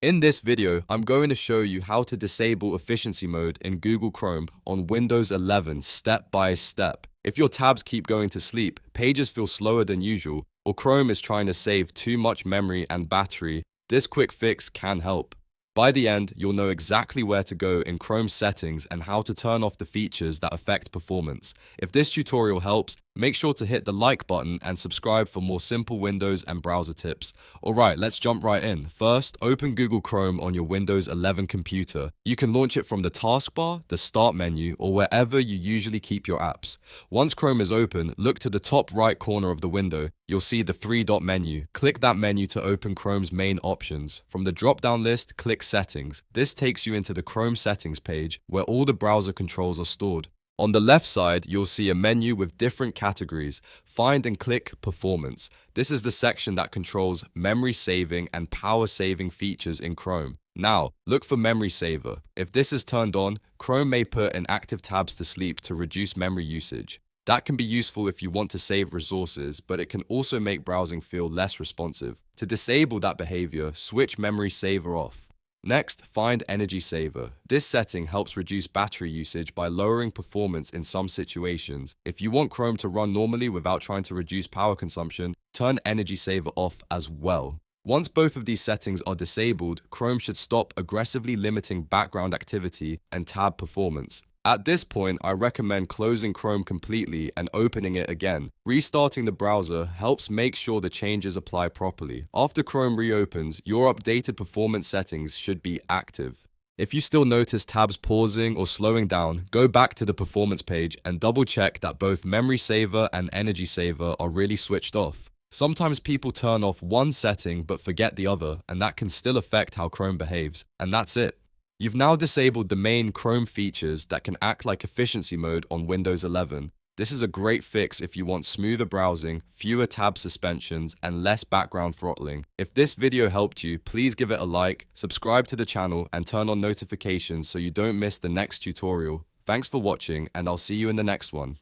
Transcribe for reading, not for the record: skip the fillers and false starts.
In this video, I'm going to show you how to disable efficiency mode in Google Chrome on Windows 11 step by step. If your tabs keep going to sleep, pages feel slower than usual, or Chrome is trying to save too much memory and battery, this quick fix can help. By the end, you'll know exactly where to go in Chrome settings and how to turn off the features that affect performance. If this tutorial helps, make sure to hit the like button and subscribe for more simple Windows and browser tips. Alright, let's jump right in. First, open Google Chrome on your Windows 11 computer. You can launch it from the taskbar, the start menu, or wherever you usually keep your apps. Once Chrome is open, look to the top right corner of the window. You'll see the three-dot menu. Click that menu to open Chrome's main options. From the drop-down list, click Settings. This takes you into the Chrome settings page where all the browser controls are stored. On the left side, you'll see a menu with different categories. Find and click Performance. This is the section that controls memory saving and power saving features in Chrome. Now, look for Memory Saver. If this is turned on, Chrome may put inactive tabs to sleep to reduce memory usage. That can be useful if you want to save resources, but it can also make browsing feel less responsive. To disable that behavior, switch Memory Saver off. Next, find Energy Saver. This setting helps reduce battery usage by lowering performance in some situations. If you want Chrome to run normally without trying to reduce power consumption, turn Energy Saver off as well. Once both of these settings are disabled, Chrome should stop aggressively limiting background activity and tab performance. At this point, I recommend closing Chrome completely and opening it again. Restarting the browser helps make sure the changes apply properly. After Chrome reopens, your updated performance settings should be active. If you still notice tabs pausing or slowing down, go back to the performance page and double check that both Memory Saver and Energy Saver are really switched off. Sometimes people turn off one setting but forget the other, and that can still affect how Chrome behaves. And that's it. You've now disabled the main Chrome features that can act like efficiency mode on Windows 11. This is a great fix if you want smoother browsing, fewer tab suspensions, and less background throttling. If this video helped you, please give it a like, subscribe to the channel, and turn on notifications so you don't miss the next tutorial. Thanks for watching, and I'll see you in the next one.